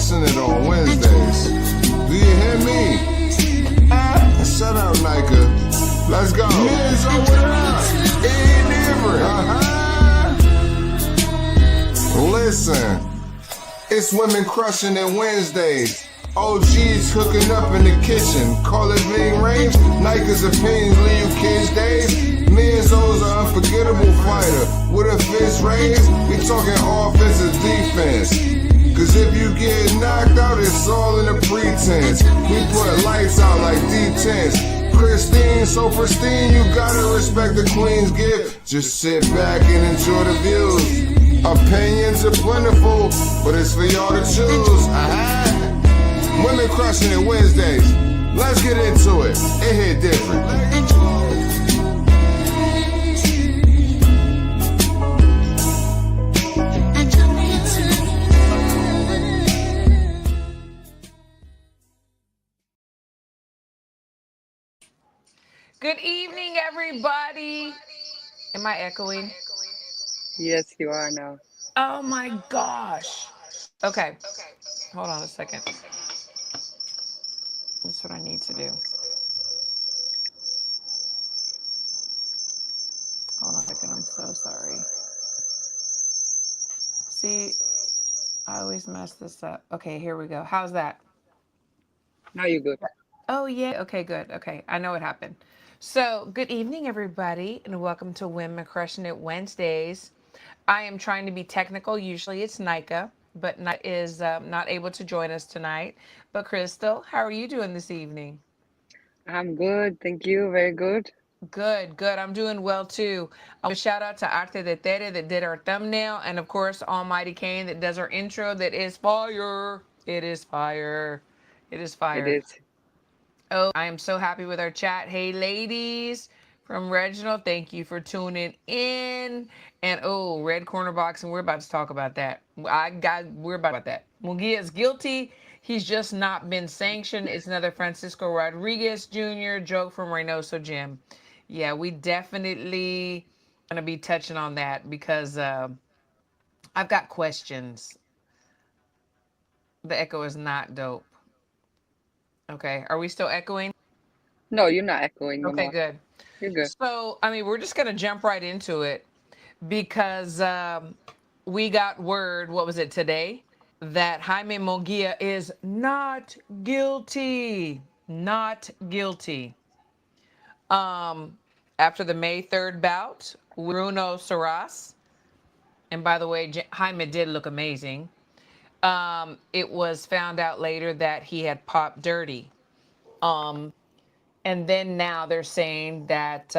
crushing it on Wednesdays. Do you hear me? Shut up, Nika. Let's go. Men's over us. Ain't different. Listen, it's women crushing it Wednesdays. OGs hooking up in the kitchen. Call it being range. Nika's opinions leave you kids days. Men's O's are unforgettable fighter. With a fist raised, we talking offensive defense. Cause if you get knocked out, it's all in the pretense. We put lights out like D10s. Christine, so pristine, you gotta respect the Queen's gift. Just sit back and enjoy the views. Opinions are plentiful, but it's for y'all to choose. Women crushing it Wednesdays. Let's get into it. It hit different. Good evening, everybody. Am I echoing? Yes, you are now. Oh my gosh. Okay. Hold on a second. That's what I need to do. Hold on a second. I'm so sorry. See, I always mess this up. Okay, here we go. How's that? Now you're good. Oh, yeah. Okay, good. Okay, I know what happened. So, good evening, everybody, and welcome to Women Crushing It Wednesdays. I am trying to be technical. Usually it's Nika, but Nika is not able to join us tonight. But Crystal, how are you doing this evening? I'm good. Thank you. Very good. Good, good. I'm doing well too. I want to shout out to ITRWC that did our thumbnail, and of course, Almighty Kane that does our intro. That is fire. It is fire. It is It fire. is. Oh, I am so happy with our chat. Hey, ladies from Reginald, thank you for tuning in. And oh, red corner boxing, we're about to talk about that. We're about that. Munguía is guilty. He's just not been sanctioned. It's another Francisco Rodriguez Jr. joke from Reynoso Gym. Yeah, we definitely gonna be touching on that because I've got questions. The echo is not dope. Okay, are we still echoing? No, you're not echoing no Okay, more. good. You're good. So, I mean, we're just gonna jump right into it because we got word, what was it today? That Jaime Munguía is not guilty. Not guilty. After the May 3rd bout, Bruno Saras, and by the way, Jaime did look amazing. It was found out later that he had popped dirty. And then now they're saying that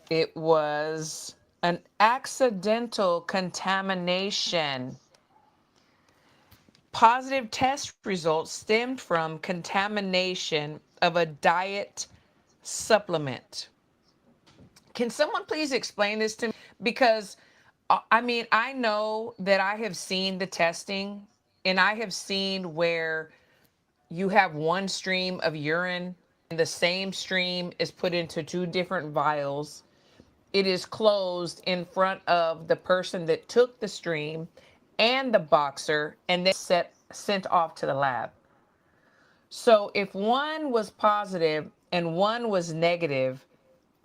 it was an accidental contamination. Positive test results stemmed from contamination of a diet supplement. Can someone please explain this to me? Because, I mean, I know that I have seen the testing and I have seen where you have one stream of urine and the same stream is put into two different vials. It is closed in front of the person that took the stream and the boxer and then sent off to the lab. So if one was positive and one was negative,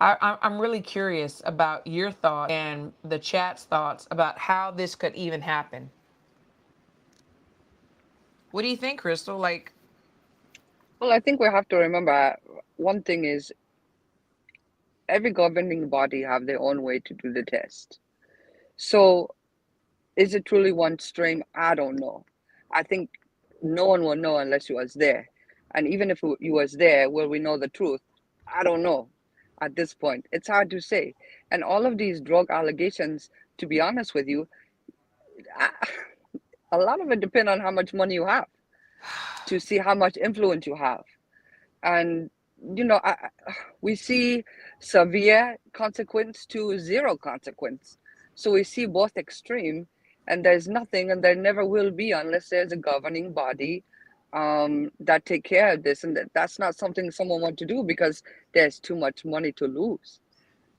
I'm really curious about your thoughts and the chat's thoughts about how this could even happen. What do you think, Crystal? Like, Well, I think we have to remember one thing is every governing body have their own way to do the test. So is it truly one stream? I don't know. I think no one will know unless you was there. And even if you was there, will we know the truth? I don't know at this point. It's hard to say. And all of these drug allegations, to be honest with you, a lot of it depends on how much money you have to see how much influence you have. And, you know, we see severe consequence to zero consequence. So we see both extreme, and there's nothing, and there never will be unless there's a governing body that take care of this. And that's not something someone want to do because there's too much money to lose.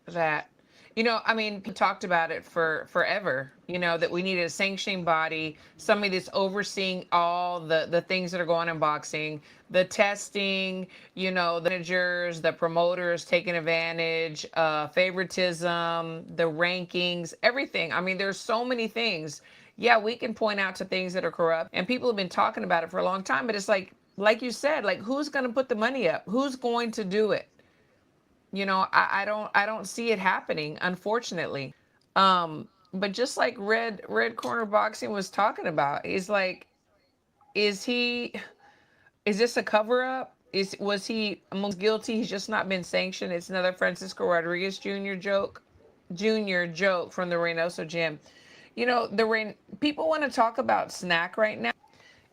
that I mean, we talked about it for forever, that we needed a sanctioning body, somebody that's overseeing all the things that are going on in boxing, the testing, the managers, the promoters taking advantage, favoritism, the rankings, everything. I mean, there's so many things. Yeah, we can point out to things that are corrupt, and people have been talking about it for a long time, but it's like you said, like, who's going to put the money up? Who's going to do it? I don't see it happening, unfortunately. But just like Red Corner Boxing was talking about, is like, is he is this a cover up? Was he amongst guilty? He's just not been sanctioned. It's another Francisco Rodriguez Jr. joke from the Reynoso gym. People want to talk about Snack right now,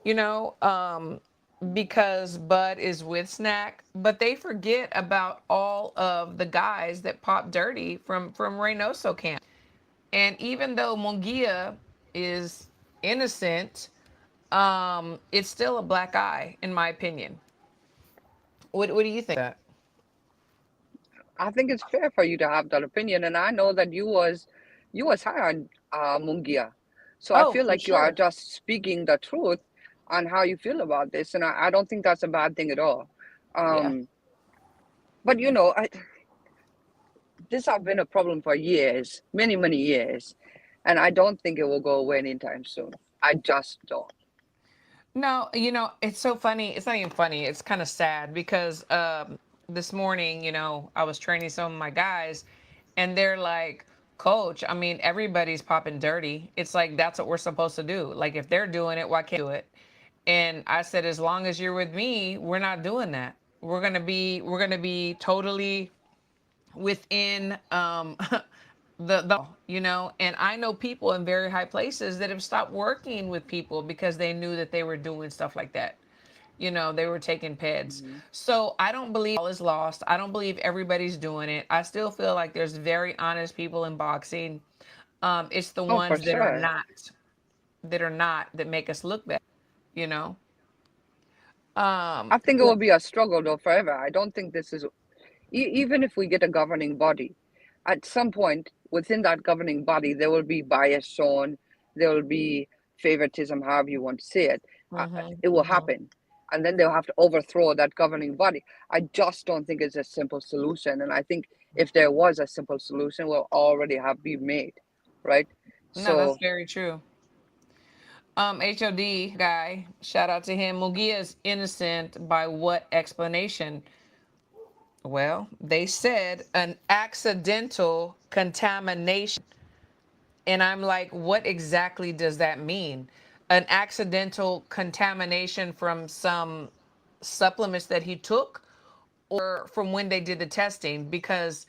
you know, um, because Bud is with Snack, but they forget about all of the guys that popped dirty from Reynoso camp. And even though Munguía is innocent, it's still a black eye, in my opinion. What do you think of that? I think it's fair for you to have that opinion, and I know that you was high on Mungia, so I Oh, feel for like you are sure. just speaking the truth on how you feel about this, and I don't think that's a bad thing at all. Yeah. Um, but this has been a problem for years, many many years, and I don't think it will go away anytime soon. I just don't. No, it's so funny. It's not even funny. It's kind of sad because this morning, I was training some of my guys, and they're like, Coach, I mean, everybody's popping dirty. It's like, that's what we're supposed to do. Like, if they're doing it, why can't we do it? And I said, as long as you're with me, we're not doing that. We're gonna be totally within and I know people in very high places that have stopped working with people because they knew that they were doing stuff like that. They were taking peds. Hmm. So I don't believe all is lost. I don't believe everybody's doing it. I still feel like there's very honest people in boxing. It's the Oh, for ones sure. that make us look bad, you know. Um, I think it will well, be a struggle though forever. I don't think this is even if we get a governing body, at some point within that governing body, there will be bias shown, there will be favoritism, however you want to say it. mhm, It will mhm. happen. And then they'll have to overthrow that governing body. I just don't think it's a simple solution. And I think if there was a simple solution, will already have been made, right? No, that's So, very true. HOD guy, shout out to him. Mugia is innocent by what explanation? Well, they said an accidental contamination. And I'm like, what exactly does that mean? An accidental contamination from some supplements that he took, or from when they did the testing? Because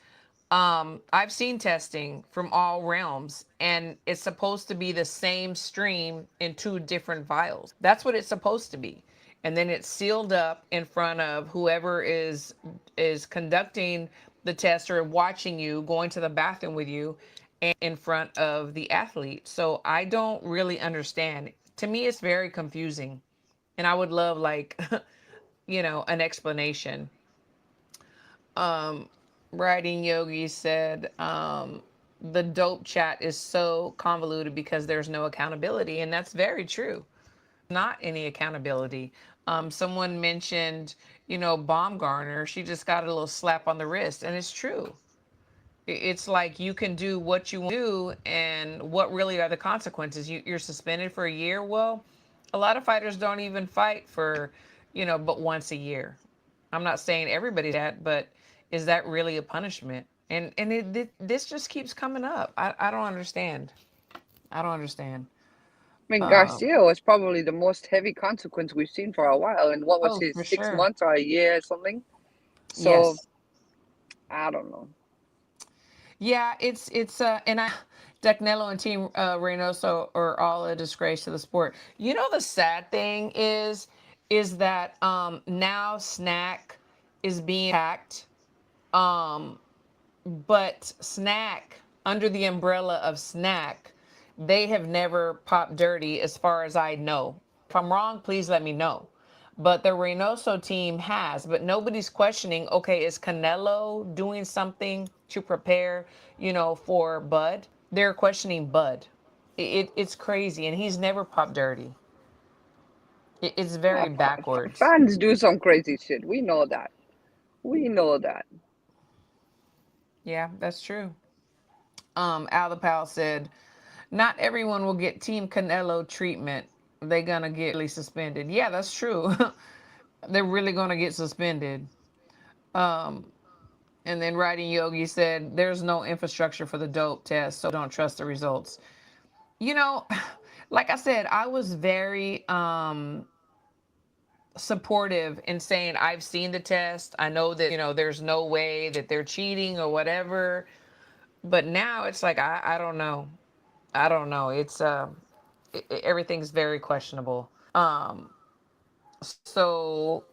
I've seen testing from all realms, and it's supposed to be the same stream in two different vials. That's what it's supposed to be. And then it's sealed up in front of whoever is conducting the test or watching you, going to the bathroom with you, and in front of the athlete. So I don't really understand. To me, it's very confusing, and I would love, like, an explanation. um Writing Yogi said, the dope chat is so convoluted because there's no accountability, and that's very true. Not any accountability. Someone mentioned, Baumgartner, she just got a little slap on the wrist, and it's true. It's like, you can do what you want to do, and what really are the consequences? You're suspended for a year. Well, a lot of fighters don't even fight for, but once a year. I'm not saying everybody that, but is that really a punishment? And this just keeps coming up. I don't understand. I don't understand. I mean, Um, Garcia was probably the most heavy consequence we've seen for a while. And what was oh, his for six sure. months or a year or something? So Yes. I don't know. Yeah, and Canelo and Team Reynoso are all a disgrace to the sport. The sad thing is that now Snack is being attacked. Um, but Snack, under the umbrella of Snack, they have never popped dirty as far as I know. If I'm wrong, please let me know. but the Reynoso team has. But nobody's questioning, okay, is Canelo doing something to prepare, for Bud? They're questioning Bud. It's crazy, and he's never popped dirty. It's very backwards. Fans do some crazy shit. We know that. We know that. Yeah, that's true. Al Pal said, not everyone will get Team Canelo treatment. They're gonna get really suspended. Yeah, that's true. They're really gonna get suspended. Um, and then Writing Yogi said, there's no infrastructure for the dope test, so don't trust the results. You know, like I said, I was very supportive in saying I've seen the test. I know that, there's no way that they're cheating or whatever. But now it's like I don't know. I don't know. It's everything's very questionable. So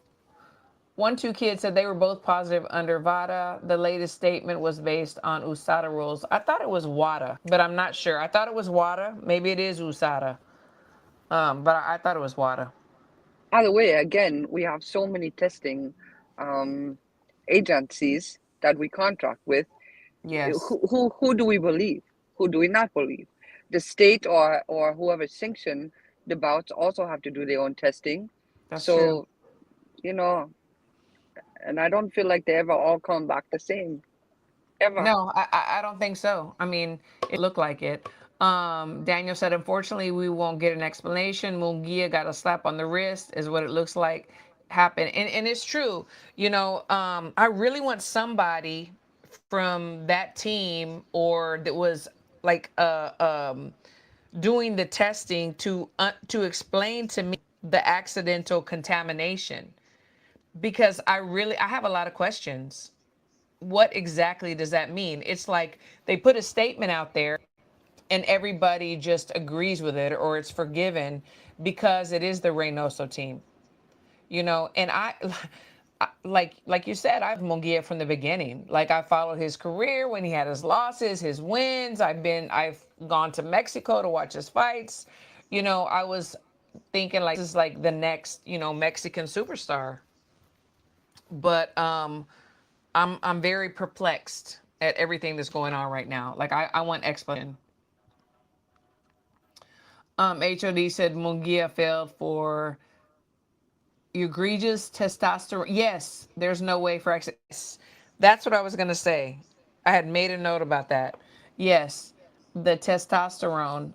one two kids said they were both positive under VADA. The latest statement was based on USADA rules. I thought it was WADA, but I'm not sure. I thought it was WADA. Maybe it is USADA. But I thought it was WADA. Either way, again, we have so many testing um, agencies that we contract with. Yes, Who do we believe? Who do we not believe? The state or whoever sanctioned the bouts also have to do their own testing. that's true. So, you know, and I don't feel like they ever all come back the same. Ever. No, I don't think so. I mean, it looked like it. Daniel said, unfortunately, we won't get an explanation. Munguía got a slap on the wrist, is what it looks like happened. And it's true. I really want somebody from that team or that was like doing the testing to explain to me the accidental contamination because I have a lot of questions. What exactly does that mean? It's like they put a statement out there and everybody just agrees with it or it's forgiven because it is the Reynoso team. And like you said, I've Munguia from the beginning. Like I followed his career when he had his losses, his wins. I've gone to Mexico to watch his fights. I was thinking like this is like the next, Mexican superstar. But I'm very perplexed at everything that's going on right now. Like I want explanation. HOD said Munguia failed for egregious testosterone. Yes, there's no way for access. That's what I was gonna say. I had made a note about that. Yes, the testosterone,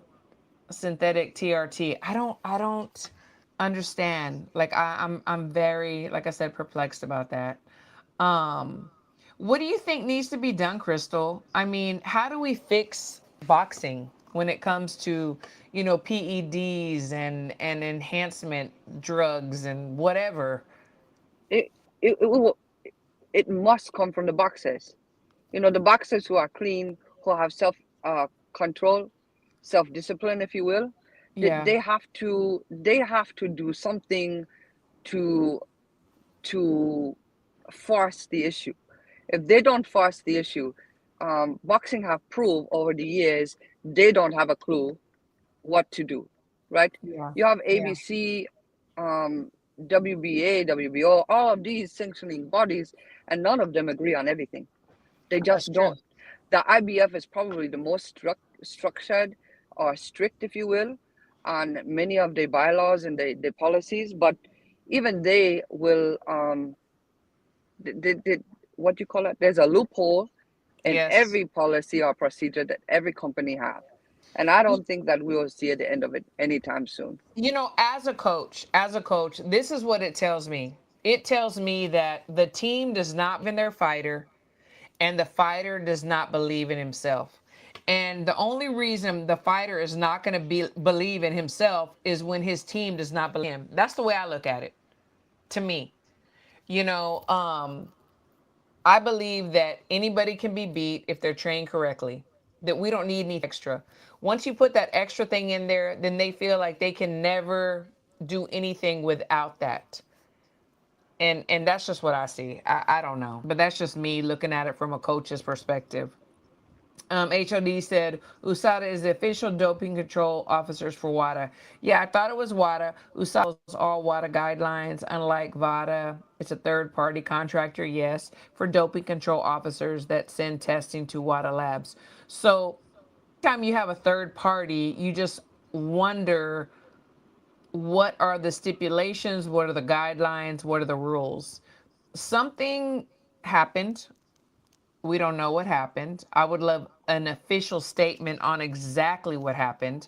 synthetic TRT. I don't understand. Like I'm very, like I said, perplexed about that. Um, what do you think needs to be done, Crystal? I mean, how do we fix boxing when it comes to, PEDs and enhancement drugs and whatever? It it must come from the boxers. The boxers who are clean, who have self control, self discipline, if you will. They, Yeah. they have to do something to to force the issue. If they don't force the issue, boxing have proved over the years they don't have a clue what to do, right? Yeah. You have Yeah. ABC, WBA, WBO, all of these sanctioning bodies, and none of them agree on everything. They That's just true. don't. The IBF is probably the most structured or strict, if you will, on many of their bylaws and their policies, but even they will what you call it? There's a loophole in Yes. every policy or procedure that every company have, and I don't think that we will see at the end of it anytime soon. As a coach, this is what it tells me. It tells me that the team does not believe in their fighter and the fighter does not believe in himself. And the only reason the fighter is not going to believe in himself is when his team does not believe in him. That's the way I look at it. To me, you know, um, I believe that anybody can be beat if they're trained correctly. That we don't need anything extra. Once you put that extra thing in there, then they feel like they can never do anything without that. And that's just what I see. I don't know, but that's just me looking at it from a coach's perspective. HOD said USADA is the official doping control officers for WADA. Yeah, I thought it was WADA. USADA follows all WADA guidelines. Unlike VADA, it's a third-party contractor, yes, for doping control officers that send testing to WADA labs. So anytime you have a third party, you just wonder what are the stipulations, what are the guidelines, what are the rules. Something happened. We don't know what happened. I would love an official statement on exactly what happened.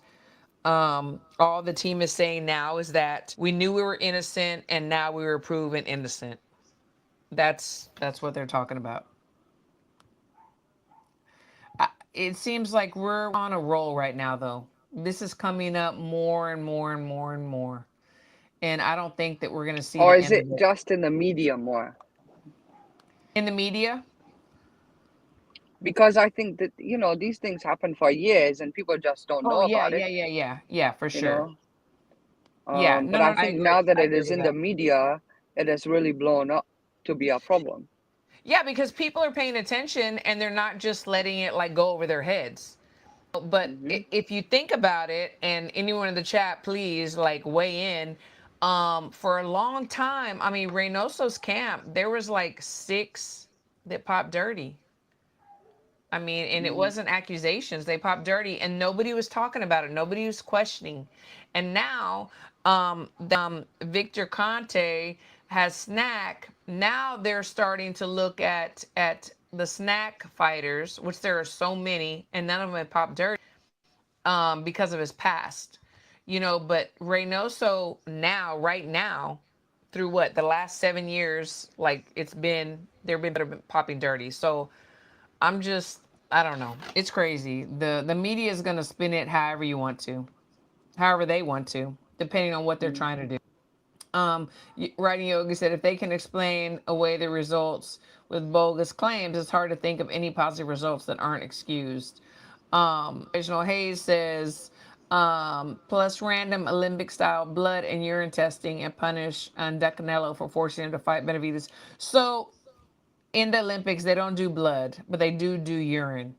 All the team is saying now is that we knew we were innocent and now we were proven innocent. That's what they're talking about. It seems like we're on a roll right now, though. This is coming up more and more and more and more. And I don't think that we're going to see Or the is end it of it. just in the media more? In the media? Because I think that, these things happen for years and people just don't Oh, know yeah, about yeah, it, yeah, yeah. Yeah, for you sure. know. Yeah, But no, I no, I think agree. now that I it agree is with in that. the media, it has really blown up to be a problem. Yeah, because people are paying attention and they're not just letting it like go over their heads. But Hmm. if you think about it, and anyone in the chat, please like weigh in. For a long time, I mean, Reynoso's camp, there was like 6 that popped dirty. I mean, and it Hmm. wasn't accusations. They popped dirty and nobody was talking about it. Nobody was questioning. And now, Victor Conte has Snack. Now they're starting to look at the Snack fighters, which there are so many, and none of them have popped dirty because of his past. But Reynoso now, right now, through what the last 7 years, like they've been popping dirty. So I'm just, I don't know. It's crazy. The media is gonna spin it however you want to, however they want to, depending on what they're trying to do. Writing Yogi said if they can explain away the results with bogus claims, it's hard to think of any positive results that aren't excused. Reginald Hayes says, plus random Olympic style blood and urine testing and punish Canelo for forcing him to fight Benavides. So in the Olympics, they don't do blood, but they do urine.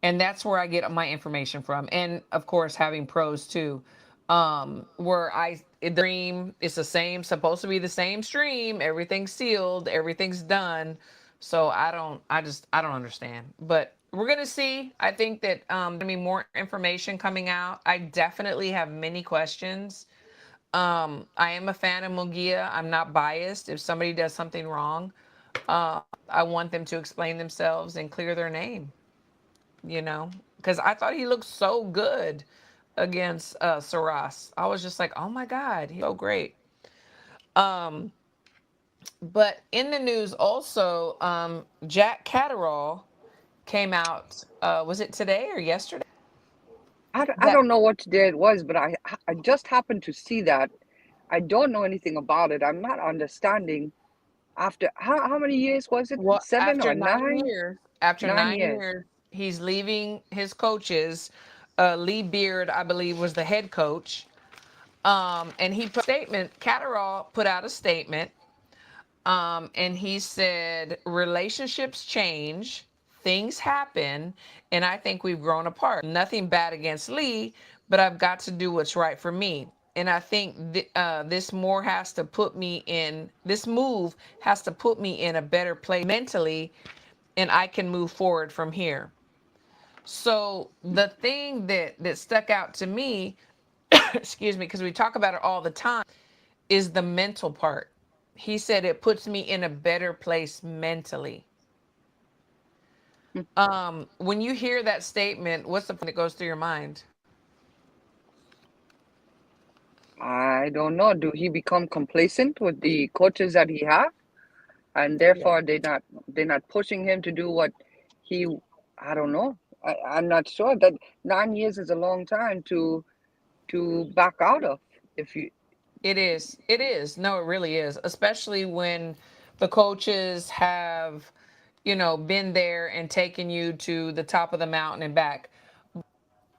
And that's where I get my information from. And of course, having pros too. Where the stream is the same, supposed to be the same stream, everything's sealed, everything's done. So I don't understand. But we're gonna see. I think that gonna be more information coming out. I definitely have many questions. I am a fan of Munguía. I'm not biased. If somebody does something wrong, I want them to explain themselves and clear their name, because I thought he looked so good against Saras. I was just like, oh my God, he's so great. Um, but in the news also, Jack Catterall came out, was it today or yesterday? I That don't know what day it was, but I just happened to see that. I don't know anything about it. I'm not understanding. After how many years was it? Well, 7 or 9? after 9 nine years. years, he's leaving his coaches. Lee Beard, I believe, was the head coach. And he put a statement, Catterall put out a statement, and he said, relationships change, things happen, and I think we've grown apart. Nothing bad against Lee, but I've got to do what's right for me. And I think this move has to put me in a better place mentally, and I can move forward from here. So the thing that stuck out to me, excuse me, because we talk about it all the time, is the mental part. He said it puts me in a better place mentally. When you hear that statement, what's the thing that goes through your mind? I don't know. Do he become complacent with the coaches that he have, and Yeah. therefore they're not pushing him to do what he? I don't know. I'm not sure. That 9 years is a long time to back out of. If you, It is. It is. No, it really is. Especially when the coaches have, been there and taken you to the top of the mountain and back.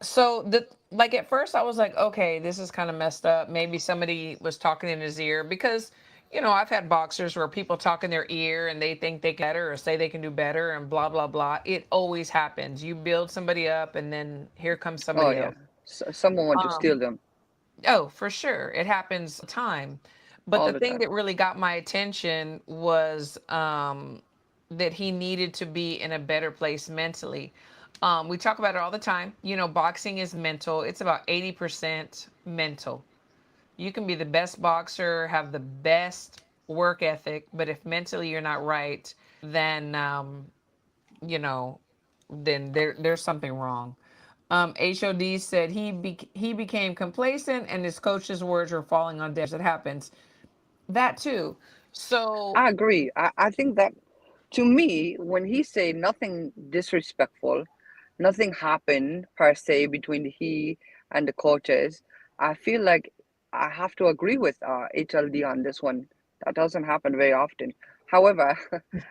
So like at first I was like, okay, this is kind of messed up. Maybe somebody was talking in his ear because, I've had boxers where people talk in their ear and they think they can better or say they can do better and blah, blah, blah. It always happens. You build somebody up and then here comes Oh somebody yeah, else. someone want to Um, steal them oh, for sure. It happens all the time. But all the the thing time. that really got my attention was that he needed to be in a better place mentally. We talk about it all the time. Boxing is mental, it's about 80% mental. You can be the best boxer, have the best work ethic, but if mentally you're not right, then you know, then there's something wrong. HOD said he became complacent and his coach's words were falling on deaf ears. It happens. That too. So I agree. I think that, to me, when he say nothing disrespectful, nothing happened per se between he and the coaches, I feel like I have to agree with HLD on this one. That doesn't happen very often. However,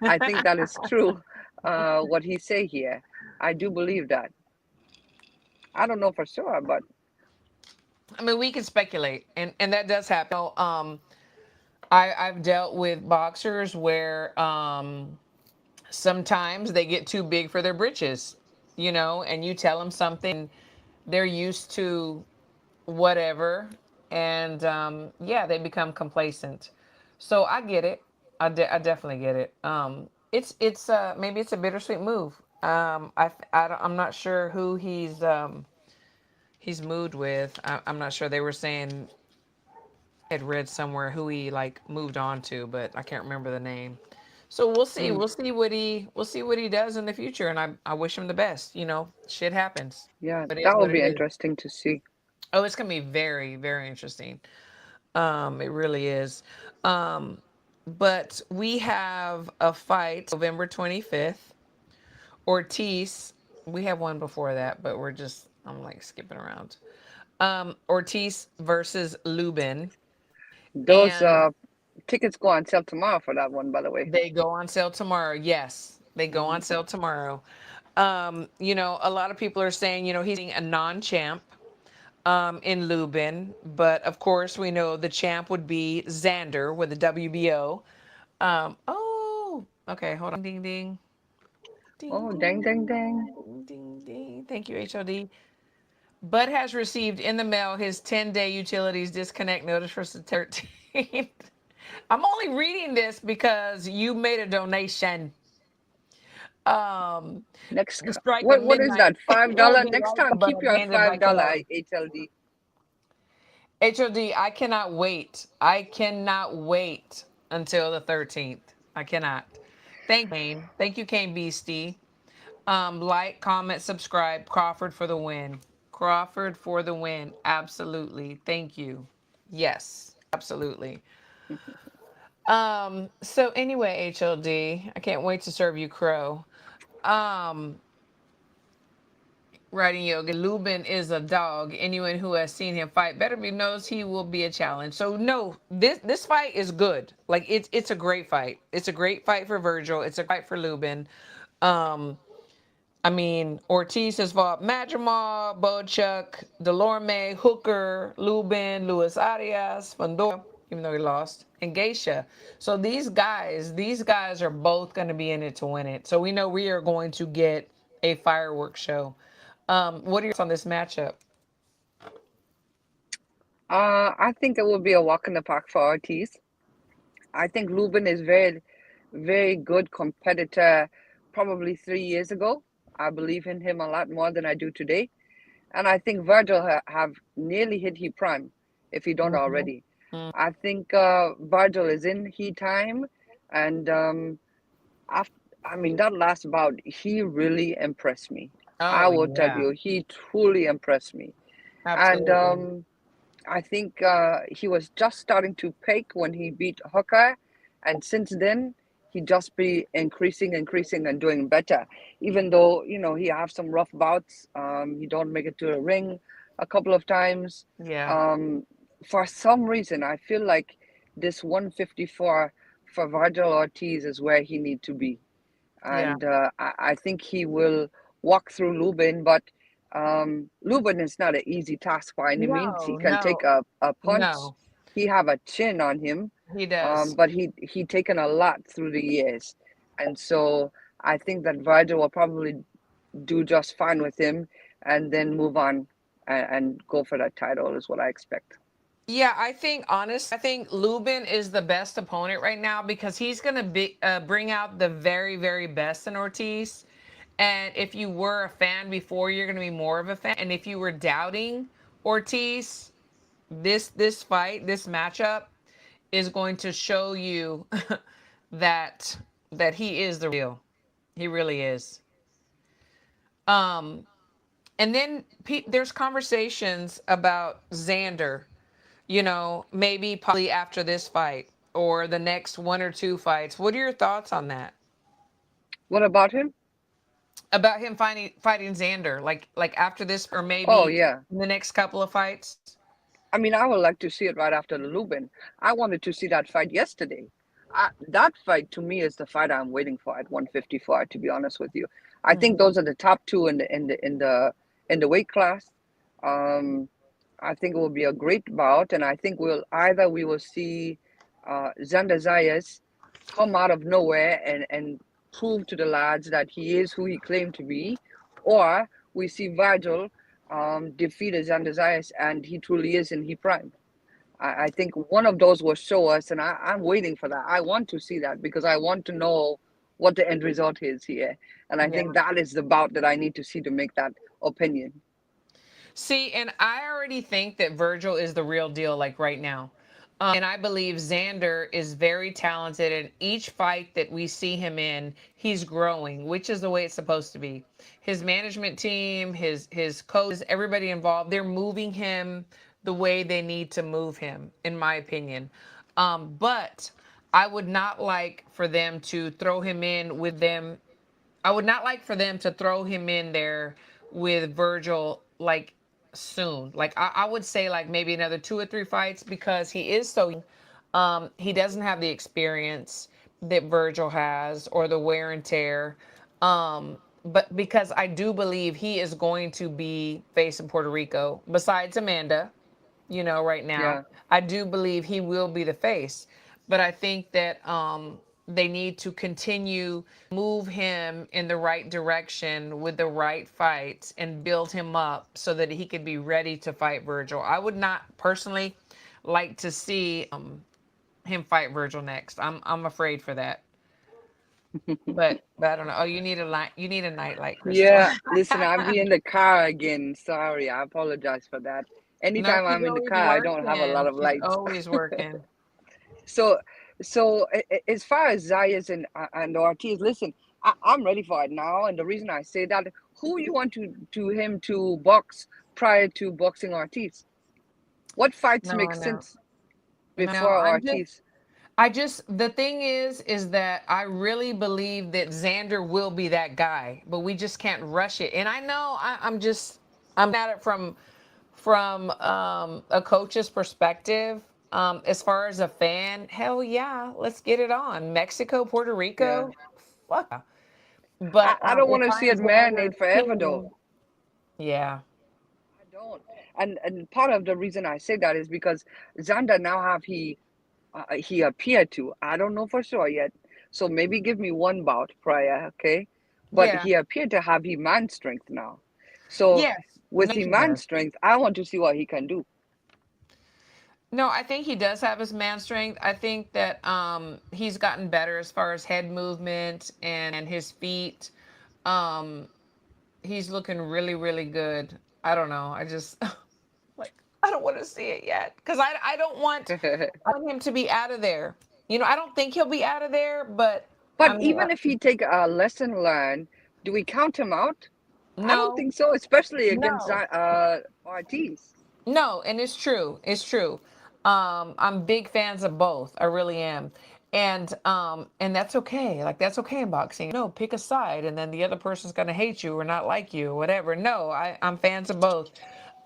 I think that is true. What he say here, I do believe that. I don't know for sure, but I mean, we can speculate, and that does happen. I've dealt with boxers where sometimes they get too big for their britches, and you tell them something, they're used to whatever, and yeah, they become complacent. So I get it. I definitely get it. It's maybe it's a bittersweet move. I'm not sure who he's moved with. I'm not sure. They were saying, I had read somewhere who he like moved on to, but I can't remember the name. So we'll see. mm, We'll see what he does in the future, and I wish him the best. Shit happens, yeah, but it is that what would it be is. interesting to see. Oh, it's gonna be very, very interesting. It really is. Um, but we have a fight November 25th. Ortiz, we have one before that, but I'm like skipping around. Ortiz versus Lubin. Those And tickets go on sale tomorrow for that one, by the way. they go on sale tomorrow. Yes, they go Hmm. on sale tomorrow. A lot of people are saying, he's a non-champ in Lubin, but of course we know the champ would be Xander with the WBO. Oh, okay, hold on. Ding, ding, ding, Oh, dang, dang, dang. ding, ding, ding. Thank you, HOD. Bud has received in the mail his 10-day utilities disconnect notice for the 13th. I'm only reading this because you made a donation. Um, Next, the strike of what is midnight that? $5? will be Next right, time, but keep your again, it's like $5 Canelo. HLD. HOD, I cannot wait. I cannot wait until the 13th. I cannot. Thank you, Kane. Thank you, Kane Beastie. Like, comment, subscribe. Crawford for the win. Crawford for the win. Absolutely. Thank you. Yes, absolutely. So anyway, HLD, I can't wait to serve you crow. Um, Writing yoga. Lubin is a dog. Anyone who has seen him fight better be knows he will be a challenge. So no, this fight is good. Like it's a great fight. It's a great fight for Virgil. It's a fight for Lubin. Um, I mean, Ortiz has fought Madrimal, Bochuk, Delorme, Hooker, Lubin, Luis Arias, Fandora, even though he lost, and Geisha. So these guys are both going to be in it to win it. So we know we are going to get a fireworks show. What are your thoughts on this matchup? I think it will be a walk in the park for Ortiz. I think Lubin is very, very good competitor. Probably 3 years ago, I believe in him a lot more than I do today. And I think Virgil have nearly hit his prime, if he don't Mhm. already. I think Virgil is in his time, and after, I mean, that last bout, he really impressed me. I Oh will tell yeah, you, he truly impressed me. And absolutely. I think he was just starting to pick when he beat Hooker, and since then he just be increasing, and doing better. Even though he have some rough bouts, he don't make it to the ring a couple of times. Yeah, Um, for some reason, I feel like this 154 for Virgil Ortiz is where he need to be, yeah. and I think he will walk through Lubin, but Lubin is not an easy task by any means. He No, can no, take a punch. no. he have a chin on him, He does. but he taken a lot through the years, and so I think that Virgil will probably do just fine with him, and then move on and go for that title is what I expect. Yeah, I think honestly, I think Lubin is the best opponent right now because he's going to bring out the very, very best in Ortiz. And if you were a fan before, you're going to be more of a fan. And if you were doubting Ortiz, this fight, this matchup is going to show you that he is the real. He really is. Um, and then there's conversations about Xander, maybe probably after this fight or the next one or two fights. What are your thoughts on that? What about him? About him fighting Xander, like after this or Oh maybe yeah. the next couple of fights? I mean, I would like to see it right after the Lubin. I wanted to see that fight yesterday. That fight to me is the fight I'm waiting for at 154. To be honest with you, I think Mhm. those are the top two in the weight class. Um, I think it will be a great bout, and I think we will see Xander Zayas come out of nowhere and prove to the lads that he is who he claimed to be, or we see Virgil defeat Xander Zayas and he truly is in his prime. I think one of those will show us, and I'm waiting for that. I want to see that because I want to know what the end result is here. And I Yeah. think that is the bout that I need to see to make that opinion. See, and I already think that Virgil is the real deal, like right now. And I believe Xander is very talented. And each fight that we see him in, he's growing, which is the way it's supposed to be. His management team, his coaches, everybody involved, they're moving him the way they need to move him, in my opinion. But I would not like for them to throw him in with them. I would not like for them to throw him in there with Virgil like soon. Like I would say like maybe another 2 or 3 fights because he is so he doesn't have the experience that Virgil has or the wear and tear. But because I do believe he is going to be facing Puerto Rico besides Amanda, right now. Yeah. I do believe he will be the face, but I think that they need to continue move him in the right direction with the right fights and build him up so that he could be ready to fight Virgil. I would not personally like to see him fight Virgil next. I'm afraid for that. But I don't know. Oh, you need a light. You need a nightlight, Crystal. Yeah. Listen, I'll be in the car again. Sorry. I apologize for that. No, Anytime she's I'm in the always car, I don't have a lot working. of She's lights. always working. So, as far as Zayas and Ortiz, listen, I'm ready for it now. And the reason I say that, who you want to him to box prior to boxing Ortiz? What fights No, make I know. sense No, before Ortiz? the thing is that I really believe that Xander will be that guy, but we just can't rush it. And I know I'm at it from a coach's perspective. As far as a fan, hell yeah, let's get it on. Mexico, Puerto Yeah, Rico, fuck. Yeah. But I don't if want to see I'm it marinate Xander's forever though. team, yeah, I don't. And part of the reason I say that is because Xander now have he appeared to. I don't know for sure yet. So maybe give me one bout prior, okay? But yeah, he appeared to have his man strength now. So yes, with no, his he man does. strength, I want to see what he can do. No, I think he does have his man strength. I think that he's gotten better as far as head movement and his feet. Um, he's looking really, really good. I don't know. I just like I don't want to see it yet because I don't want him to be out of there. I don't think he'll be out of there, but But I mean, even if he take a lesson learned, do we count him out? I don't no, think so, especially against no. Ortiz. No, and it's true. It's true. I'm big fans of both. I really am. And that's okay. Like that's okay in boxing. No, pick a side and then the other person's gonna hate you or not like you or whatever. No, I'm fans of both.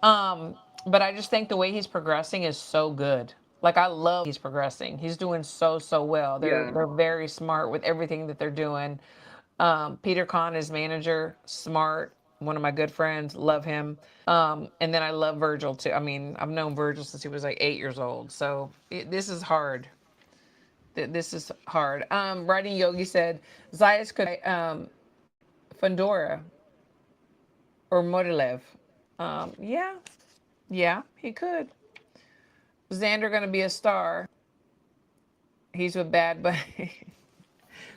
Um, but I just think the way he's progressing is so good. Like I love he's progressing. He's doing so well. They're Yeah. they're very smart with everything that they're doing. Peter Khan is manager, smart. one of my good friends, love him. And then I love Virgil too. I mean, I've known Virgil since he was like 8 years old. So this is hard. This is hard. Writing Yogi said Zayas could Fandora or Modelev. Yeah, yeah, he could. Xander gonna be a star. He's with Bad Bunny.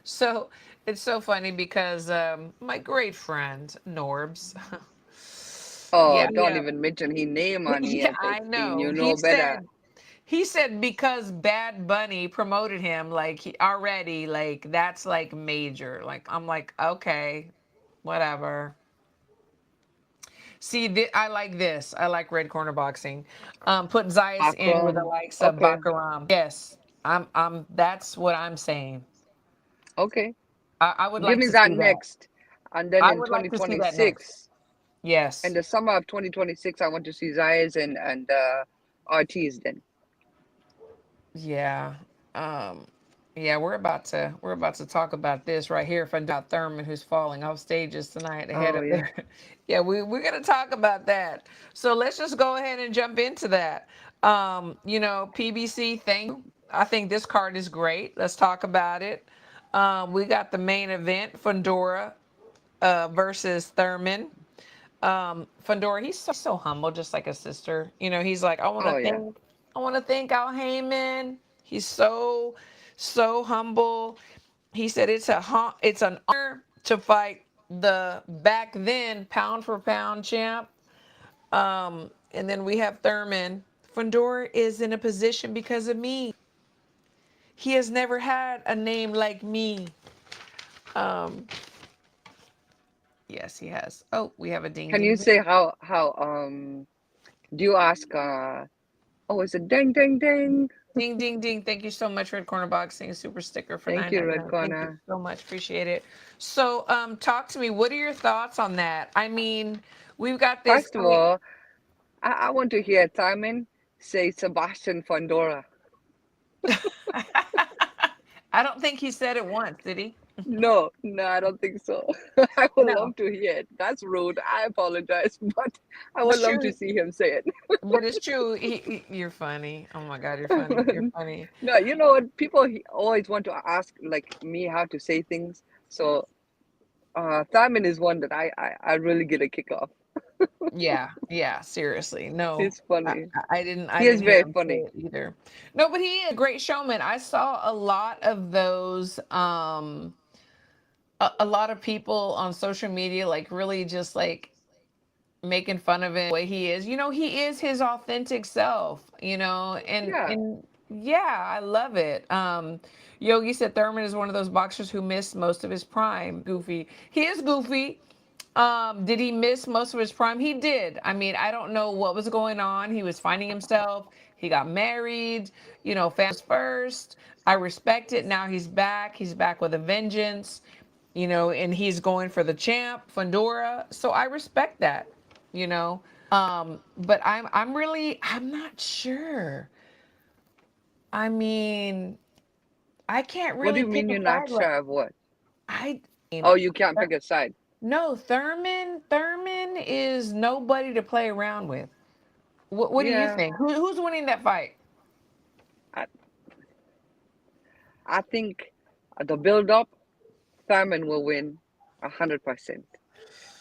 So it's so funny because my great friend Norbs. Oh, Yeah, don't yeah, even mention his name on yeah. here, I 16. know. You know better. He said because Bad Bunny promoted him, like he already, like that's like major. Like I'm like, okay, whatever. See, I like this. I like red corner boxing. Put Zayas in with the Akram. likes of Okay. Bakaram. Yes, I'm. That's what I'm saying. Okay. I would Give like me to that see that. next. And then I in would like to see that next. 2026, in Yes. the summer of 2026, I want to see Zayas and Ortiz then. Yeah. Um, yeah, we're about to talk about this right here. If I doubt Thurman, who's falling off stages tonight ahead Oh, of yeah. there. Yeah, we're gonna talk about that. So let's just go ahead and jump into that. PBC, thank you. I think this card is great. Let's talk about it. We got the main event, Fundora versus Thurman. Fundora, he's so humble, just like a sister. He's like, Oh, yeah. I want to thank Al Heyman. He's so humble. He said it's an honor to fight the back then pound for pound champ. And then we have Thurman. Fundora is in a position because of me. He has never had a name like me. Um, yes, he has. Oh, we have a ding Can you ding say ding. how do you ask oh, is it ding ding ding? Ding, ding, ding. Thank you so much, Red Corner Boxing. Super sticker for Thank you, Red 9.99. Thank you Corner. so much. Appreciate it. So, talk to me. What are your thoughts on that? I mean, we've got this. First of all, I want to hear Simon say Sebastian Fandora. I don't think he said it once, did he? No, no, I don't think so. I would No, love to hear it. That's rude. I apologize, but I would it's love to true. see him say it. But it's true. You're funny. Oh my God, you're funny. You're funny. No, you know what? People always want to ask like me how to say things. So Simon is one that I really get a kick off. Yeah, yeah, seriously. No, He's I, funny. I He is didn't hear very him say funny. it either. No, but he is a great showman. I saw a lot of those, a lot of people on social media, like really just like making fun of him the way he is. He is his authentic self, and Yeah. and yeah, I love it. Yogi said Thurman is one of those boxers who missed most of his prime. Goofy. He is goofy. Did he miss most of his prime? He did. I mean, I don't know what was going on. He was finding himself. He got married, fans first. I respect it. Now he's back. He's back with a vengeance, and he's going for the champ, Fundora. So I respect that, you know. But I'm not sure. I mean, I can't What do really you pick mean a you're not side. Like sure of what? I mean, Oh, you can't pick a side. no, Thurman is nobody to play around with. What do you Yeah. think? Who's winning that fight? I, I think the build up, Thurman will win 100%.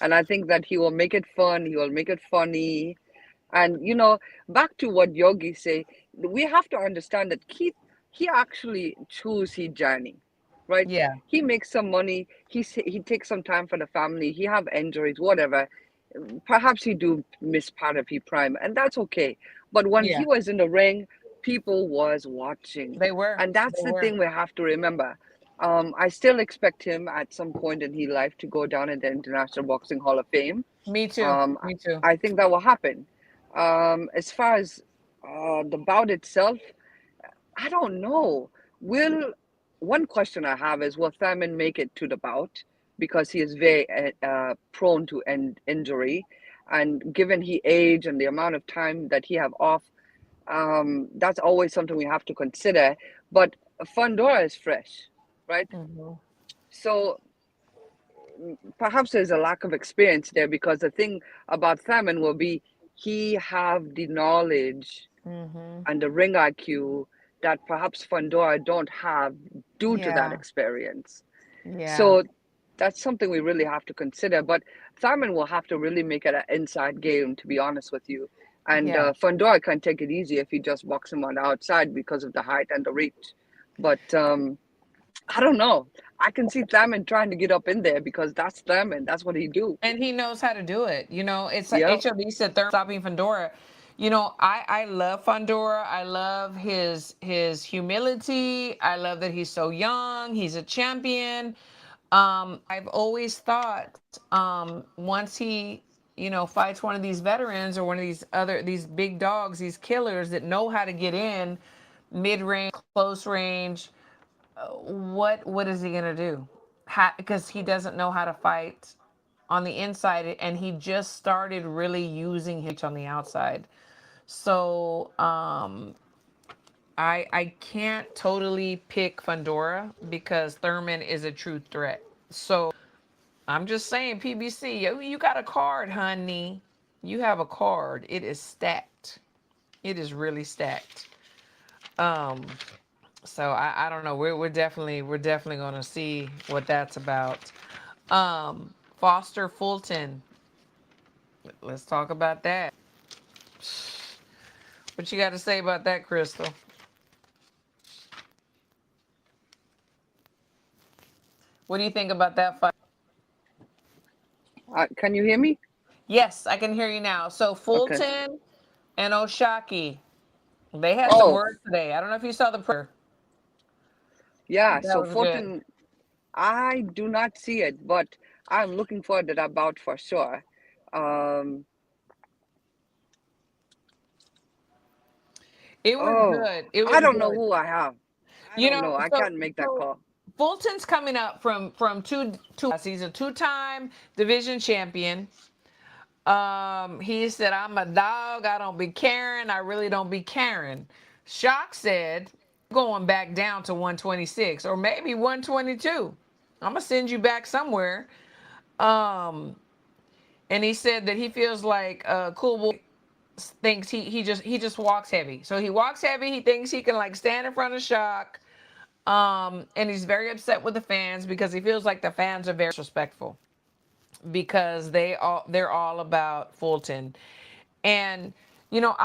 And I think that he will make it fun, he will make it funny. And back to what Yogi say, we have to understand that Keith, he actually chose his journey, right? Yeah, He makes some money, he takes some time for the family, he have injuries, whatever. Perhaps he do miss part of his prime, and that's okay. But when yeah, he was in the ring, people was watching. they were. And that's They the were. thing we have to remember. I still expect him at some point in his life to go down in the International Boxing Hall of Fame. Me too. Um, Me too. I think that will happen. As far as the bout itself, I don't know. Will One question I have is, will Thurman make it to the bout? Because he is very prone to injury, and given his age and the amount of time that he have off, that's always something we have to consider. But Fundora is fresh, right? Hmm. So perhaps there's a lack of experience there, because the thing about Thurman will be he have the knowledge Mm-hmm. and the ring IQ that perhaps Fundora don't have due to that Yeah. experience. Yeah. So that's something we really have to consider. But Thurman will have to really make it an inside game, to be honest with you. And Yeah. Fundora can take it easy if he just walks him on the outside because of the height and the reach. But I don't know. I can see Thurman trying to get up in there because that's Thurman. That's what he do. And he knows how to do it. You know, it's like Yeah. HOD said, third stopping Fundora. You know, I love Fundora. I love his humility. I love that he's so young. He's a champion. I've always thought once he, you know, fights one of these veterans or one of these big dogs, these killers that know how to get in mid range, close range, what is he gonna do? Because he doesn't know how to fight on the inside, and he just started really using him on the outside. So I can't totally pick Fundora because Thurman is a true threat. So I'm just saying, PBC, you got a card, honey. You have a card. It is stacked. It is really stacked. So I don't know. We're definitely going to see what that's about. Foster Fulton. Let's talk about that. What you got to say about that, Crystal? What do you think about that fight? Can you hear me? Yes, I can hear you now. So Okay. Fulton and Oshaki, they had some Oh, words today. I don't know if you saw the prayer. yeah. That So was good. Fulton, I do not see it, but I'm looking forward to that bout for sure. Um, It was oh, good. It I was don't know good. who I have. I You don't know, know. I so can't make that so call. Fulton's coming up from two. He's a two-time division champion. He said, "I'm a dog. I don't be caring. I really don't be caring." Shock said, "Going back down to 126 or maybe 122. I'm gonna send you back somewhere." Um, and he said that he feels like Cool Boy thinks he just walks heavy. So he walks heavy. He thinks he can like stand in front of Shock. And he's very upset with the fans because he feels like the fans are very disrespectful because they're all about Fulton. And you know,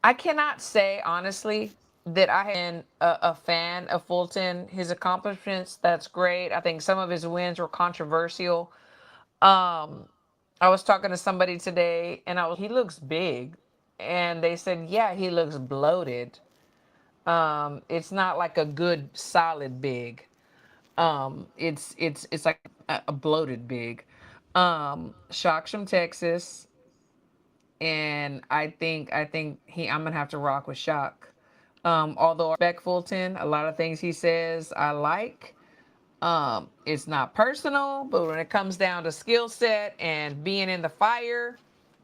I cannot say honestly that I have been a fan of Fulton. His accomplishments, that's great. I think some of his wins were controversial. Um, I was talking to somebody today and he looks big. And they said, yeah, he looks bloated. It's not like a good solid big. It's like a bloated big. Shock's from Texas, and I think I'm gonna have to rock with Shock. Although I respect Fulton, a lot of things he says I like. It's not personal, but when it comes down to skill set and being in the fire,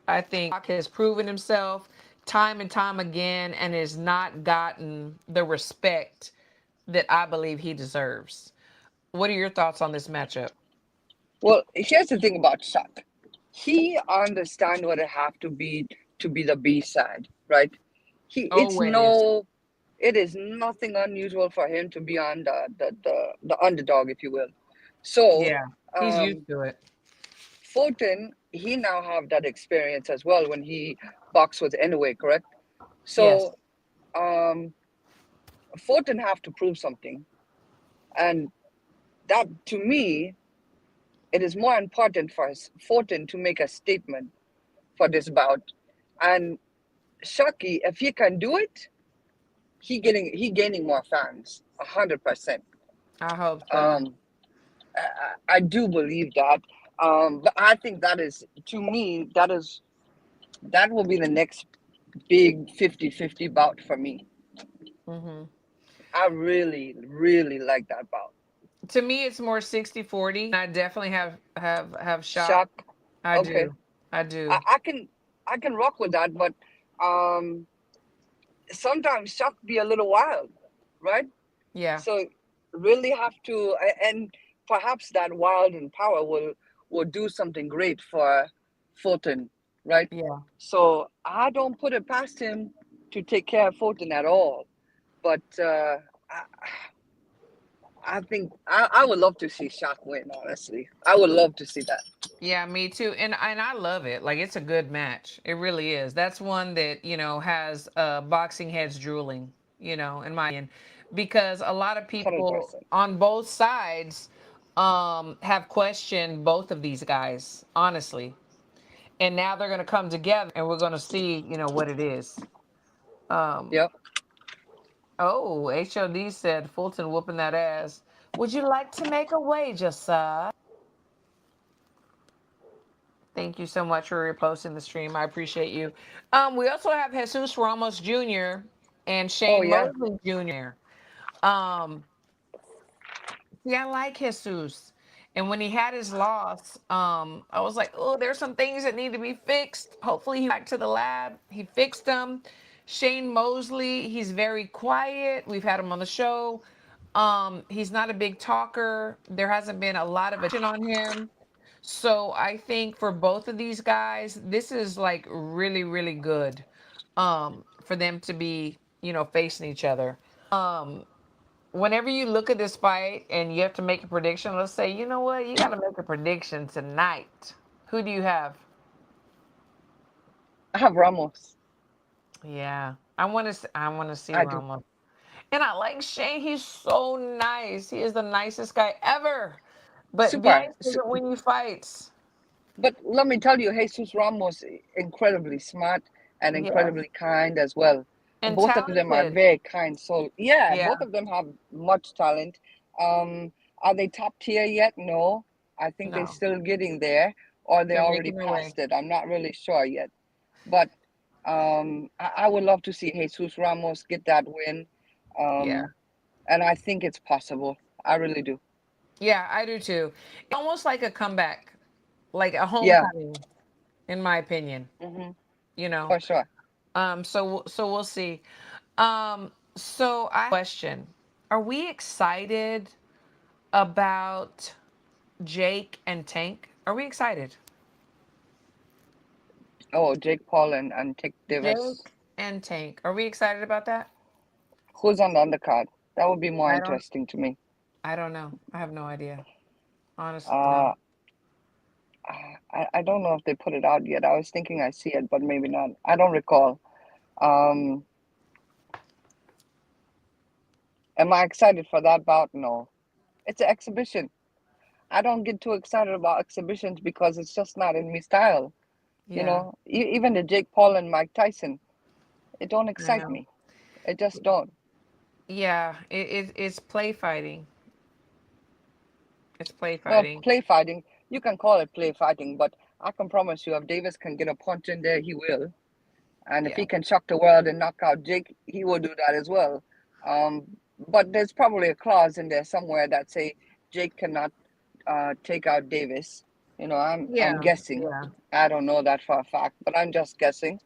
I think Shock has proven himself time and time again and has not gotten the respect that I believe he deserves. What are your thoughts on this matchup? Well, here's the thing about Chuck. He understands what it have to be the B side, right? Always. It is nothing unusual for him to be on the underdog, if you will. So Yeah. He's um used to it. Fulton, he now have that experience as well when he boxed with Inoue, correct? Yes. So um Fulton have to prove something. And that to me, it is more important for Fulton to make a statement for this bout. And Shockey, if he can do it, he gaining more fans, 100%. I hope so. Um, I do believe that. But I think that is, to me, that will be the next big 50-50 bout for me. Hmm. I really, really like that bout. To me, it's more 60-40. I definitely have Shock. Shock, I okay. do. I do. I can rock with that, but um, sometimes Shock be a little wild, right? Yeah. So really have to, and perhaps that wild and power will do something great for Fulton, right? Yeah. So I don't put it past him to take care of Fulton at all. But I think I would love to see Shaq win. Honestly, I would love to see that. Yeah, me too. And I love it. Like it's a good match. It really is. That's one that, has boxing heads drooling, in my opinion. Because a lot of Hundred people percent. on both sides have questioned both of these guys, honestly. And now they're gonna come together and we're gonna see, what it is. Um Yep. oh, HOD said Fulton whooping that ass. Would you like to make a wager, sir? Thank you so much for reposting the stream. I appreciate you. We also have Jesus Ramos Jr. and Oh Shane yeah. Mosley Jr. Um, see, I like Jesus. And when he had his loss, I was like, oh, there's some things that need to be fixed. Hopefully he back to the lab. He fixed them. Shane Mosley, he's very quiet. We've had him on the show. He's not a big talker. There hasn't been a lot of attention on him. So I think for both of these guys, this is like really, really good for them to be, facing each other. Whenever you look at this fight and you have to make a prediction, let's say, you know what, you got to make a prediction tonight. Who do you have? I have Ramos. Yeah, I want to see I do. Ramos. And I like Shane. He's so nice. He is the nicest guy ever. But Super. nice doesn't win you fights. But let me tell you, Jesus Ramos incredibly smart and Yeah. incredibly kind as well. And Both of them are talented. very kind. So yeah, Yeah. both of them have much talent. Are they top tier yet? No. I think they're No. still getting there, or they They're already making their way. passed it. I'm not really sure yet. But I would love to see Jesus Ramos get that win. Yeah. And I think it's possible. I really do. Yeah, I do too. Almost like a comeback, like a Yeah. homecoming, in my opinion. Hmm. You know. For sure. So we'll see. So I have a question. Are we excited about Jake and Tank? Are we excited? Oh, Jake Paul and Tick Davis. Jake and Tank. Are we excited about that? Who's on the undercard? That would be more I don't interesting to me. I don't know. I have no idea. Honestly, Uh, no. I don't know if they put it out yet. I was thinking I see it, but maybe not. I don't recall. Um, am I excited for that bout? No. It's an exhibition. I don't get too excited about exhibitions because it's just not in me style. Yeah, Even the Jake Paul and Mike Tyson, it don't I excite know. me. It just don't. Yeah, it's play fighting. It's play Well, fighting. play fighting, you can call it play fighting, but I can promise you, if Davis can get a punch in there, he will. And if Yeah. he can shock the world and knock out Jake, he will do that as well. Um, but there's probably a clause in there somewhere that say Jake cannot take out Davis. I'm Yeah. guessing. Yeah. I don't know that for a fact, but I'm just guessing.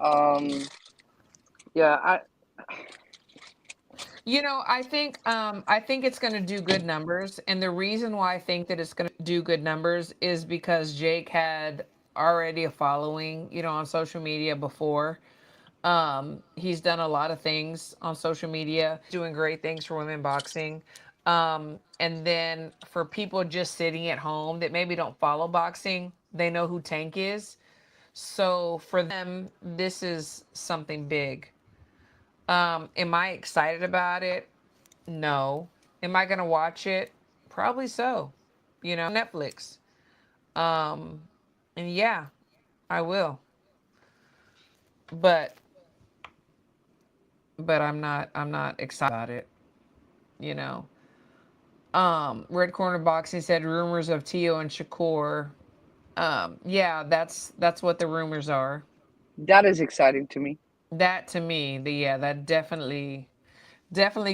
Um, yeah, I think it's going to do good numbers, and the reason why I think that it's going to do good numbers is because Jake had already a following, on social media before. He's done a lot of things on social media, doing great things for women boxing. And then for people just sitting at home that maybe don't follow boxing, they know who Tank is. So for them, this is something big. Am I excited about it? No. Am I gonna watch it? Probably so. Netflix. Um, and yeah, I will. But I'm not excited about it. You know. Red Corner Boxing said rumors of Tio and Shakur. Yeah, that's what the rumors are. that is exciting to me. That to me, that definitely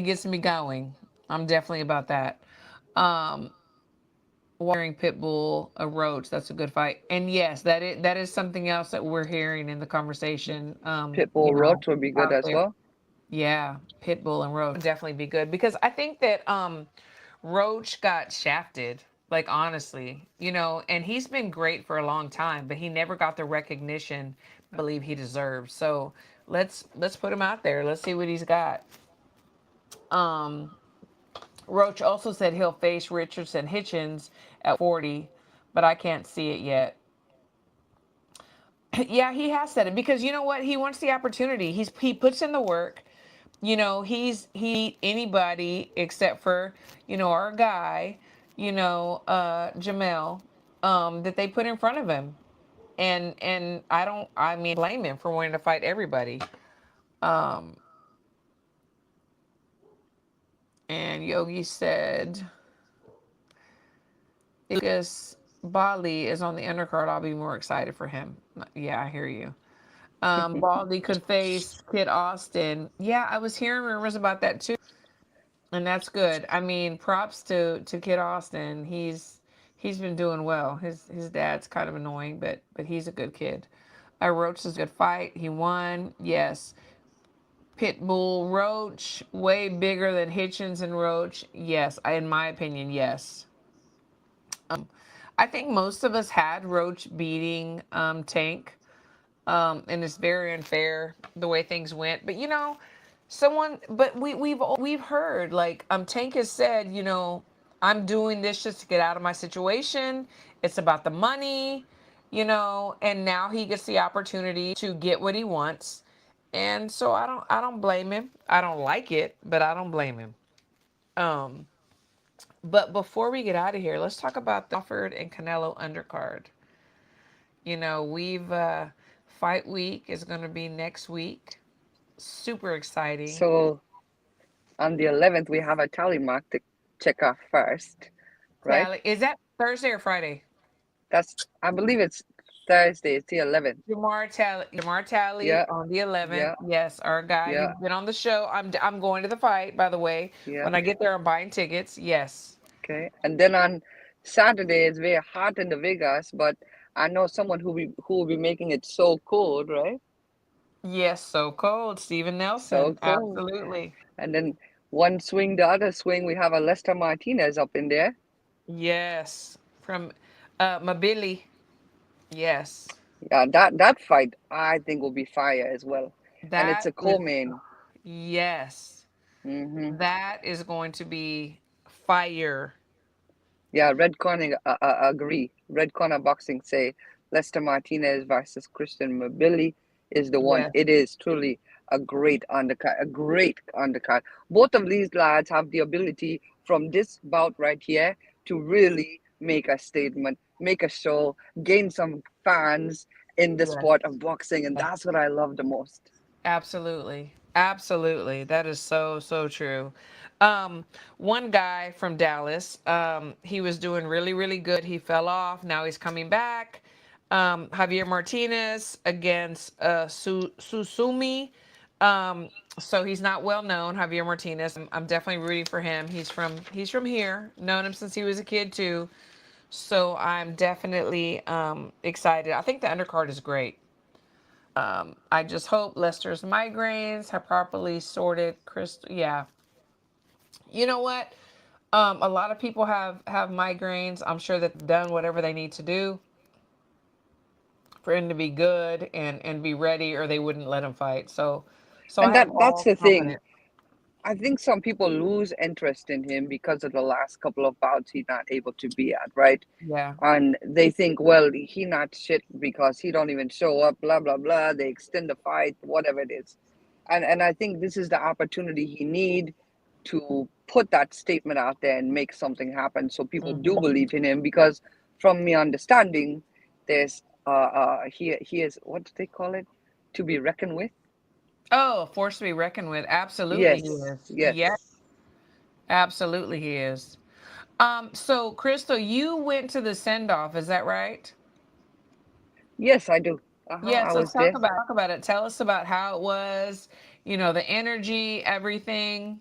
gets me going. I'm definitely about that. Um, Wearing Pitbull, a Roach, that's a good fight. And yes, that is something else that we're hearing in the conversation. Pitbull Roach would be good Out as there. well. Yeah, Pitbull and Roach would definitely be good because I think that Roach got shafted, like honestly, and he's been great for a long time, but he never got the recognition I believe he deserves. So let's put him out there. Let's see what he's got. Um, Roach also said he'll face Richardson Hitchens at 40, but I can't see it yet. Yeah, he has said it because you know what? He wants the opportunity. He puts in the work. He anybody except for our guy, Jamel, that they put in front of him, and I mean blame him for wanting to fight everybody. Um, and Yogi said, if Lucas Bali is on the undercard, I'll be more excited for him. Yeah, I hear you. Baldy could face Kid Austin. Yeah, I was hearing rumors about that too. And that's good. I mean, props to Kid Austin. He's been doing well. His dad's kind of annoying, but he's a good kid. Roach is a good fight. He won. Yes. Pitbull Roach, way bigger than Hitchens and Roach. Yes, in my opinion, yes. I think most of us had Roach beating Tank. And it's very unfair the way things went. But but we've heard like Tank has said, I'm doing this just to get out of my situation. It's about the money, and now he gets the opportunity to get what he wants. And so I don't blame him. I don't like it, but I don't blame him. Um, but before we get out of here, let's talk about the Crawford and Canelo undercard. We've fight week is going to be next week. Super exciting. So on the 11th, we have a tally mark to check off first, right? Is that Thursday or Friday? I believe it's Thursday. It's the 11th. Jamar Talley Yeah, on the 11th. yeah, Yes, our guy yeah, who's been on the show. I'm going to the fight, by the way. yeah. When I get there, I'm buying tickets. Yes. Okay. And then on Saturday, it's very hot in the Vegas, but I know someone who will be making it so cold, right? Yes, so cold. Steven So Nelson. cold. Absolutely. And then one swing, the other swing, we have a Lester Martinez up in there. Yes. From Mabili. Yes. Yeah, that fight I think will be fire as well. And it's That a is, co-main. yes. Mm-hmm. That is going to be fire. Yeah, Red Corner agree. Red Corner Boxing say Lester Martinez versus Christian Mabili is the one. Yes. It is truly a great undercut, a great undercut. Both of these lads have the ability from this bout right here to really make a statement, make a show, gain some fans in the Yes. sport of boxing, and that's what I love the most. Absolutely. Absolutely. That is so, so true. One guy from Dallas, he was doing really, really good. He fell off. Now he's coming back. Javier Martinez against Susumi. So he's not well known, Javier Martinez. I'm definitely rooting for him. He's from here. Known him since he was a kid too. So I'm definitely excited. I think the undercard is great. I just hope Lester's migraines have properly sorted. Crystal, yeah. You know what? A lot of people have migraines. I'm sure that they've done whatever they need to do for him to be good and be ready, or they wouldn't let him fight. So I And have that's all the thing. confidence. I think some people lose interest in him because of the last couple of bouts he's not able to be at, right? Yeah. And they think, well, he not shit because he don't even show up, blah blah blah. They extend the fight, whatever it is, and I think this is the opportunity he need to put that statement out there and make something happen, so people do Hmm. believe in him. Because from me understanding, there's he is, what do they call it, to be reckoned with. Oh, a force to be reckoned with. Absolutely, he Yes, is. Yeah, yes, absolutely, he is. So Crystal, you went to the send off. Is that right? yes, I do. I Yes, let's was there. talk about it. Tell us about how it was, the energy, everything.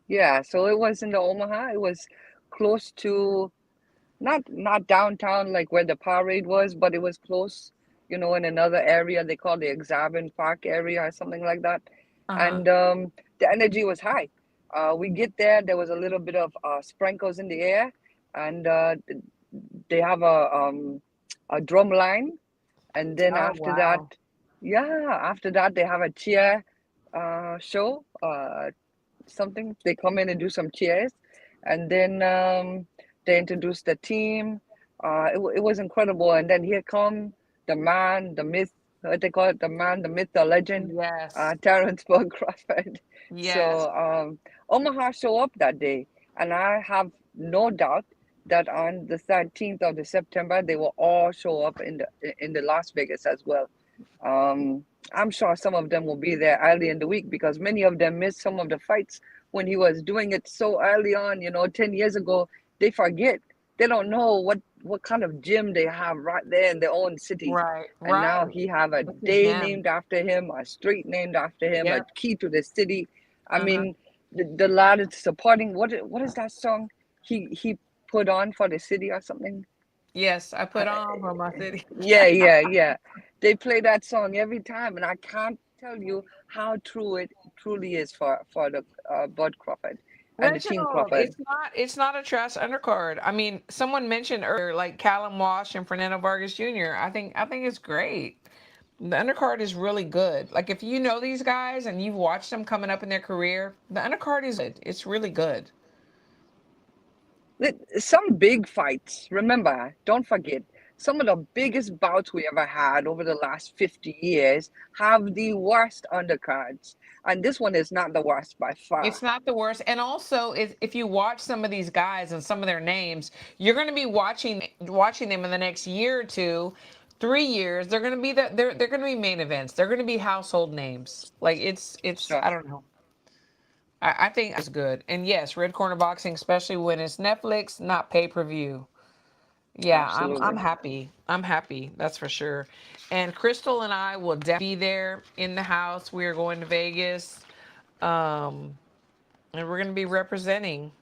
Yeah, so it was in the Omaha. It was close to, not downtown like where the parade was, but it was close, in another area they call the Exarban Park area or something like that. Uh-huh. And the energy was high. We get there. There was a little bit of sprinkles in the air, and they have a drum line, and then Oh, after that, wow. after that they have a cheer show. Something they come in and do some cheers, and then they introduce the team. It was incredible, and then here come the man, the myth, what they call it, the man, the myth, the legend, Yes. Terrence Bud Crawford. Yes. So Omaha show up that day, and I have no doubt that on the 13th of the September they will all show up in the Las Vegas as well. I'm sure some of them will be there early in the week because many of them missed some of the fights when he was doing it so early on, 10 years ago. They forget. They don't know what kind of gym they have right there in their own city. Right. And now Right. he have a It's a day gem. named after him, a street named after him, a Yep. key to the city. I Uh-huh. mean, the lad is supporting what is that song he put on for the city or something? Yes, I Uh, put on for my city. yeah. They play that song every time, and I can't tell you how true it truly is for the Bud Crawford and the team Reginald, Crawford. it's not a trash undercard. I mean, someone mentioned earlier like Callum Walsh and Fernando Vargas Jr. I think it's great. The undercard is really good. Like if you know these guys and you've watched them coming up in their career, the undercard is good. It's really good. Some big fights. Remember, don't forget, some of the biggest bouts we ever had over the last 50 years have the worst undercards, and this one is not the worst by far. It's not the worst. And also, if you watch some of these guys and some of their names, you're going to be watching them in the next year or two, 3 years. They're going to be they're going to be main events. They're going to be household names. Like it's Sure, I don't know. I think it's good. And yes, Red Corner Boxing, especially when it's Netflix, not pay-per-view. Yeah, I'm absolutely. happy. I'm happy. That's for sure. And Crystal and I will definitely be there in the house. We are going to Vegas. Um, and we're going to be representing.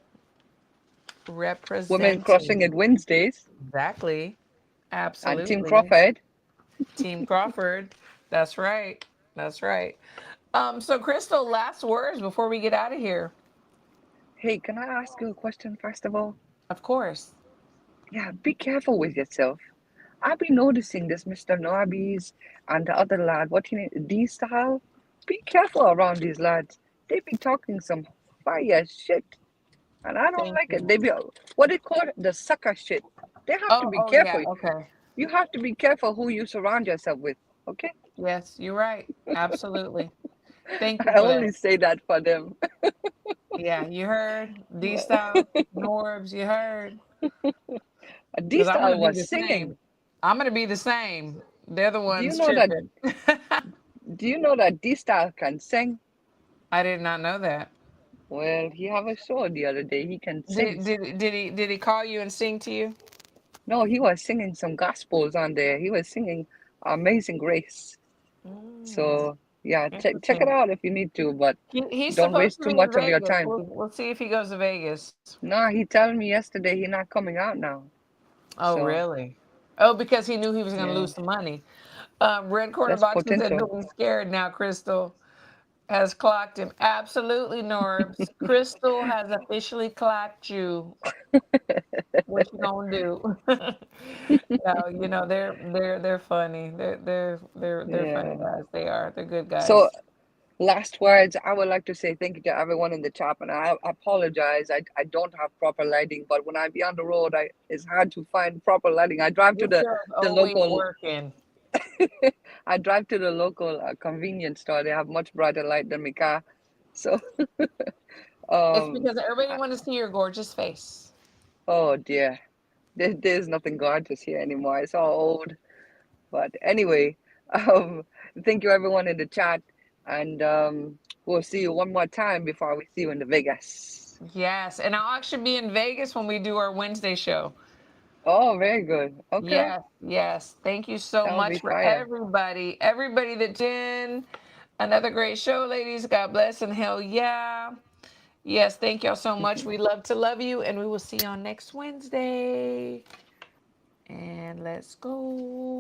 Women crushing Representing. it Wednesdays Exactly. and Team Absolutely. Crawford. Team Crawford. That's right. That's right. So Crystal, last words before we get out of here. Hey, can I ask you a question first of all? Of course. Yeah, be careful with yourself. I've been noticing this Mr. Norby's and the other lad, what he name, D style. Be careful around these lads. They be talking some fire shit, and I don't Thank like it. you. They be what they call it, the sucker shit. They have to Oh, be oh yeah. careful. Okay. You have to be careful who you surround yourself with. Okay, Yes, you're right. Absolutely. Thank you I for only that. say that for them. Yeah, you heard. D style, Norbs, you heard. D Because I'm gonna style be was the same. singing. I'm gonna be the same. They're the Do you ones know that? tripping. Do you know that D style can sing? I did not know that. Well, he have a show the other day. He can sing. Did he call you and sing to you? No, he was singing some gospels on there. He was singing Amazing Grace. Mm, So yeah, check it interesting. out if you need to, but He's don't supposed waste to too be in much of your Vegas. time. We'll see if he goes to Vegas. No, he told me yesterday he not coming out now. Oh, So really? Oh, because he knew he was going to yeah, lose some money. Red Corner that's Boxing said, potential. "Don't be scared now." Crystal has clocked him. Absolutely, Norbs. Crystal has officially clocked you. What you gonna do? No, they're funny. They're funny Yeah. guys. They are. They're good So guys. last words, I would like to say thank you to everyone in the chat, and I apologize. I don't have proper lighting, but when I be on the road, it's hard to find proper lighting. I drive to This girl's the always local working. I drive to the local convenience store. They have much brighter light than my car. So, It's um, because everybody I- wants to see your gorgeous face. oh dear, there's nothing gorgeous here anymore. It's all old. But anyway, um, thank you everyone in the chat, and we'll see you one more time before we see you in the Vegas. Yes, and I'll actually be in Vegas when we do our Wednesday show. Oh, very good. Okay, Yes, yes. Thank you so that'll be much for fire. everybody that's in. Another great show, ladies. God bless and hell yeah. Yes, thank y'all so much. We love to love you, and we will see you on next Wednesday. And let's go.